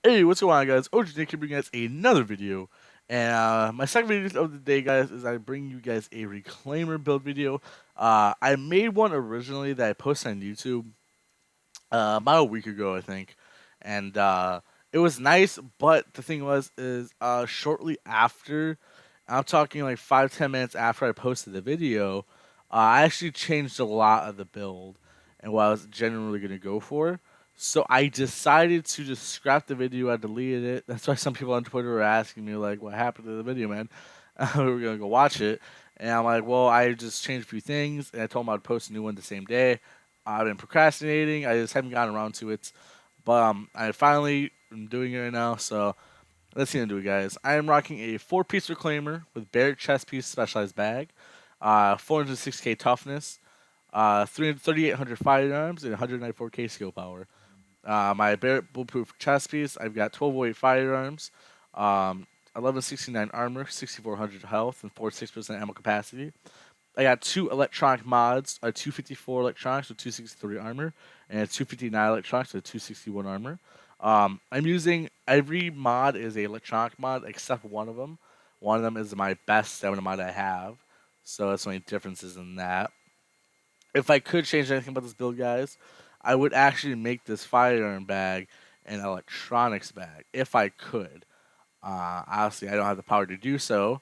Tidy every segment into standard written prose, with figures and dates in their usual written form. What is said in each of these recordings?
Hey, what's going on, guys? OGnick here bringing us another video. And my second video of the day, guys, is I bring you guys a reclaimer build video. I made one originally that I posted on YouTube about a week ago, I think. And it was nice, but the thing is shortly after, I'm talking like 5-10 minutes after I posted the video, I actually changed a lot of the build and what I was genuinely going to go for. So I decided to just scrap the video. I deleted it. That's why some people on Twitter were asking me like, "What happened to the video, man?" We were gonna go watch it, and I'm like, "Well, I just changed a few things, and I told them I'd post a new one the same day." I've been procrastinating. I just haven't gotten around to it, but I finally am doing it right now. So let's see how to do it, guys. I am rocking a four-piece reclaimer with Barrett chest piece specialized bag, 406k toughness, 3,800 firearms, and 194k skill power. My Barrett bulletproof chest piece, I've got 1208 firearms, 1169 armor, 6400 health, and 46% ammo capacity. I got two electronic mods, a 254 electronics with 263 armor, and a 259 electronics with 261 armor. I'm using every mod is a electronic mod except one of them. One of them is my best stamina mod I have, so that's the only differences in that. If I could change anything about this build, guys, I would actually make this firearm bag an electronics bag if I could. Obviously, I don't have the power to do so,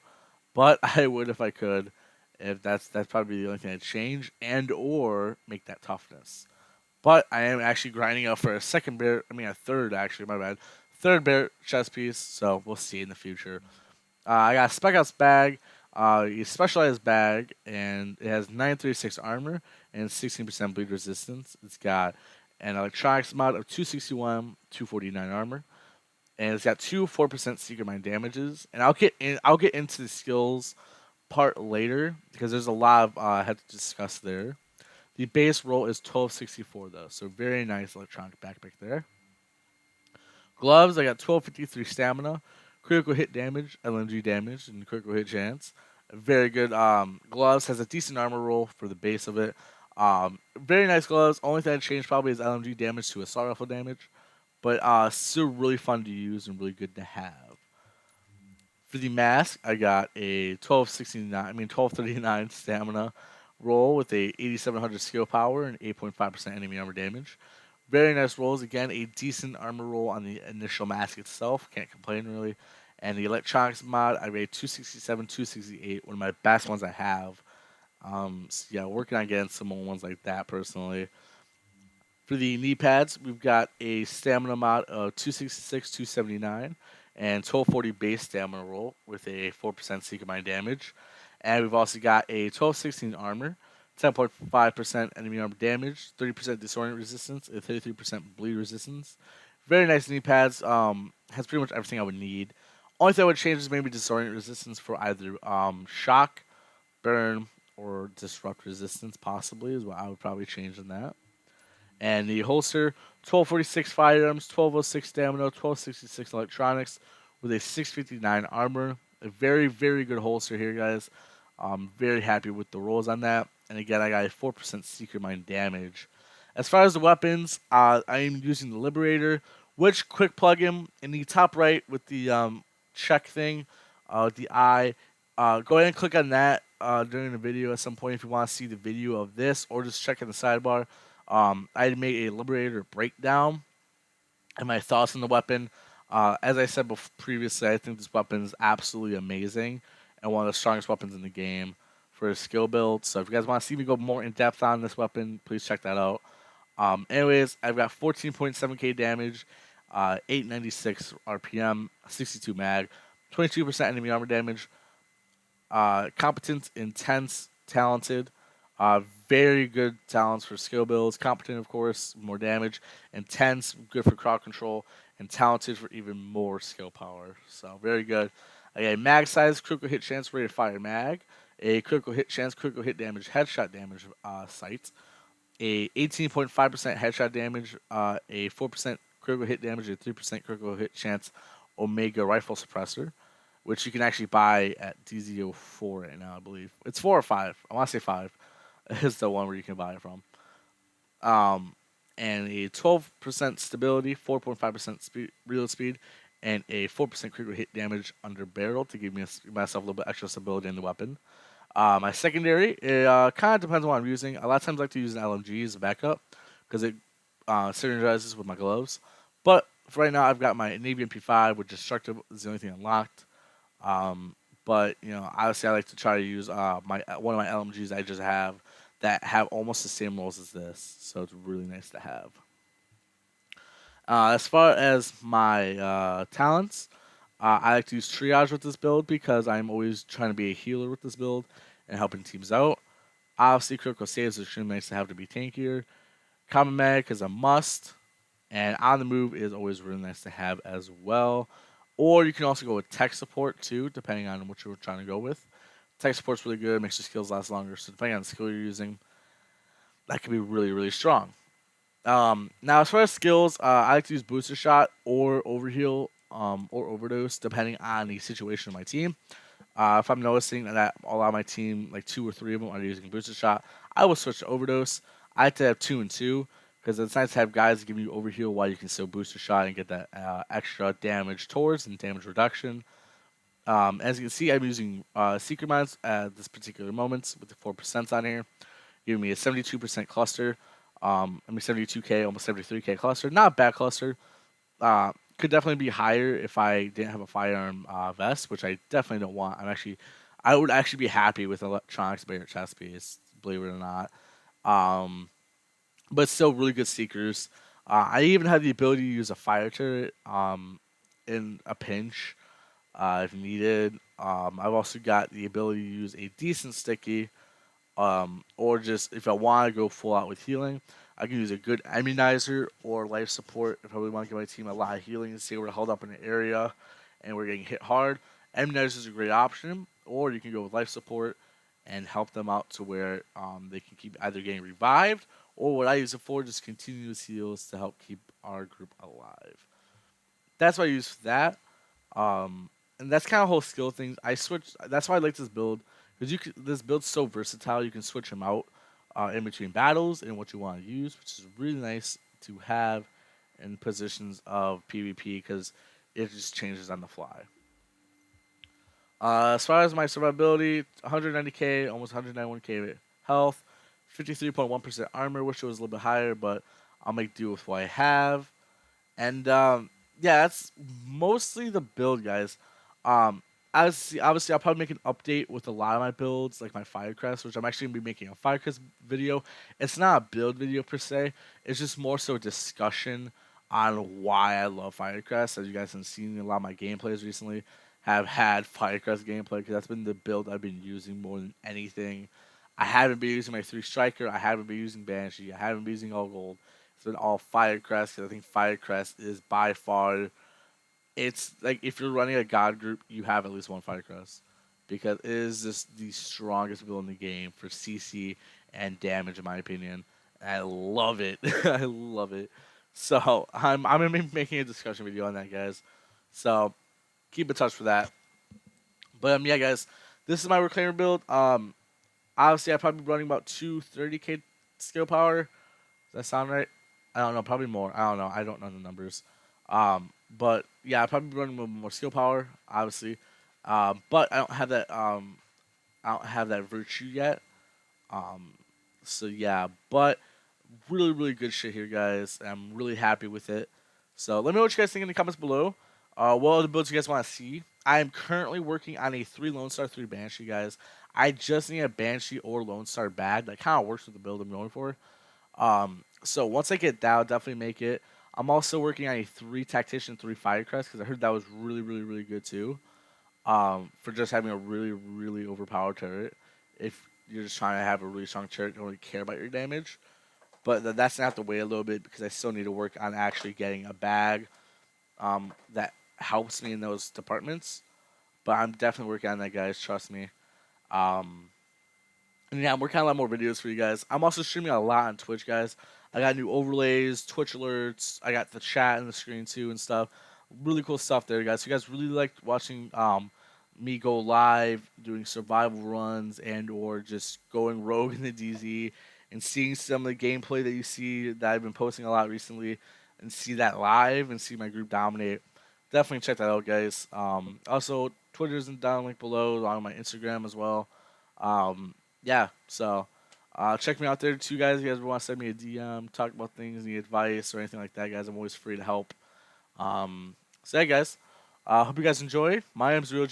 but I would if I could. If that's probably the only thing I'd change and or make that toughness. But I am actually grinding out for a second bear. I mean, a third actually. My bad. Third bear chest piece. So we'll see in the future. I got a Spec Ops bag, a specialized bag, and it has 936 armor and 16% bleed resistance. It's got an electronics mod of 261, 249 armor, and it's got two 4% secret mine damages. And I'll get into the skills part later because there's a lot of I have to discuss there. The base roll is 1264 though, so very nice electronic backpack there. Gloves, I got 1253 stamina, critical hit damage, LMG damage, and critical hit chance. Very good. Gloves has a decent armor roll for the base of it. Very nice gloves. Only thing I changed probably is LMG damage to assault rifle damage, but still really fun to use and really good to have. For the mask, I got a 1239 stamina roll with a 8700 skill power and 8.5% enemy armor damage. Very nice rolls. Again, a decent armor roll on the initial mask itself. Can't complain really. And the electronics mod, I rated 267, 268, one of my best ones I have. So yeah, working on getting some more ones like that personally. For the knee pads, we've got a stamina mod of 266, 279, and 1240 base stamina roll with a 4% Seeker Mind damage. And we've also got a 1216 armor, 10.5% enemy armor damage, 30% disorient resistance, and 33% bleed resistance. Very nice knee pads. Has pretty much everything I would need. Only thing I would change is maybe disorient resistance for either shock, burn, or disrupt resistance, possibly, is what I would probably change in that. And the holster, 1246 firearms, 1206 stamina, 1266 electronics, with a 659 armor. A very, very good holster here, guys. I'm very happy with the rolls on that. And again, I got a 4% Seeker Mine damage. As far as the weapons, I am using the Liberator, which quick plug in the top right with the check thing, the eye. Go ahead and click on that during the video at some point if you want to see the video of this, or just check in the sidebar. I made a Liberator breakdown and my thoughts on the weapon. As I said previously, I think this weapon is absolutely amazing and one of the strongest weapons in the game for a skill build. So if you guys want to see me go more in depth on this weapon, please check that out. Anyways, I've got 14.7k damage, 896 RPM, 62 mag, 22% enemy armor damage, competent, intense, talented. Very good talents for skill builds. Competent, of course, more damage. Intense, good for crowd control. And talented for even more skill power. So, very good. A mag size, critical hit chance, rated fire mag. A critical hit chance, critical hit damage, headshot damage sight. A 18.5% headshot damage, a 4% critical hit damage, a 3% critical hit chance Omega rifle suppressor, which you can actually buy at DZO4 right now, I believe. It's 4 or 5. I want to say 5 is the one where you can buy it from. Um, and a 12% stability, 4.5% reload speed, and a 4% critical hit damage under barrel to give myself a little bit extra stability in the weapon. My secondary, it kind of depends on what I'm using. A lot of times I like to use an LMG as a backup because it synergizes with my gloves. But for right now, I've got my Navy MP5, which destructive is the only thing unlocked. Um, but obviously, I like to try to use my one of my LMGs I just have that have almost the same rolls as this, so it's really nice to have. As far as my talents, I like to use triage with this build because I'm always trying to be a healer with this build and helping teams out. Obviously, critical saves is extremely nice to have to be tankier. Common Medic is a must, and on the move is always really nice to have as well. Or you can also go with tech support too, depending on what you're trying to go with. Tech support's really good, makes your skills last longer. So depending on the skill you're using, that can be really, really strong. Now, as far as skills, I like to use booster shot or overheal or overdose, depending on the situation of my team. If I'm noticing that a lot of my team, like two or three of them, are using booster shot, I will switch to overdose. I like to have 2 and 2 because it's nice to have guys give you overheal while you can still booster shot and get that extra damage towards and damage reduction. As you can see, I'm using Secret Mines at this particular moment with the 4% on here, giving me a 72% cluster. 72k, almost 73k cluster. Not a bad cluster. Could definitely be higher if I didn't have a firearm vest, which I definitely don't want. I would actually be happy with electronics by your chest piece, believe it or not. Um, but still, really good seekers. I even have the ability to use a fire turret in a pinch if needed. I've also got the ability to use a decent sticky or just if I want to go full out with healing, I can use a good immunizer or life support if I really want to give my team a lot of healing and say we're held up in an area and we're getting hit hard. Immunizer is a great option, or you can go with life support and help them out to where they can keep either getting revived or what I use it for, just continuous heals to help keep our group alive. That's what I use for that. Um, and that's kind of whole skill things. I switch. That's why I like this build because this build's so versatile. You can switch them out in between battles and what you want to use, which is really nice to have in positions of PvP because it just changes on the fly. As far as my survivability, 190k, almost 191k health, 53.1% armor. Wish it was a little bit higher, but I'll make do with what I have. And yeah, that's mostly the build, guys. Um, obviously, I'll probably make an update with a lot of my builds, like my Firecrest, which I'm actually gonna be making a Firecrest video. It's not a build video per se; it's just more so a discussion on why I love Firecrest. As you guys have seen, a lot of my gameplays recently have had Firecrest gameplay because that's been the build I've been using more than anything. I haven't been using my 3 striker. I haven't been using Banshee. I haven't been using all gold. It's been all Firecrest because I think Firecrest is by far. It's like if you're running a god group, you have at least one Firecrest because it is just the strongest build in the game for CC and damage, in my opinion. And I love it. I love it. So I'm gonna be making a discussion video on that, guys. So keep in touch for that. But yeah, guys, this is my reclaimer build. Obviously, I probably be running about 230k skill power. Does that sound right? I don't know. Probably more. I don't know. I don't know the numbers. But yeah, I probably running with more skill power, obviously. But I don't have that. I don't have that virtue yet. Um, so yeah, but really, really good shit here, guys. I'm really happy with it. So let me know what you guys think in the comments below. What other builds you guys want to see? I am currently working on a 3 Lone Star, 3 Banshee, guys. I just need a Banshee or Lone Star bag. That kind of works with the build I'm going for. So once I get that, I'll definitely make it. I'm also working on a 3 Tactician, 3 Firecrest because I heard that was really, really, really good too. For just having a really, really overpowered turret. If you're just trying to have a really strong turret, don't really care about your damage. But that's gonna have to wait a little bit because I still need to work on actually getting a bag that helps me in those departments. But I'm definitely working on that, guys. Trust me. Um, and yeah, I'm working on a lot more videos for you guys. I'm also streaming a lot on Twitch, guys. I got new overlays, Twitch alerts. I got the chat and the screen too and stuff. Really cool stuff there, guys. If you guys really like watching me go live, doing survival runs, and or just going rogue in the DZ and seeing some of the gameplay that you see that I've been posting a lot recently, and see that live and see my group dominate, definitely check that out, guys. Also, Twitter's in the down link below, along with my Instagram as well. Yeah, so check me out there too, guys. If you guys want to send me a DM, talk about things, need advice or anything like that, guys, I'm always free to help. So yeah, guys, hope you guys enjoy. My name's Real.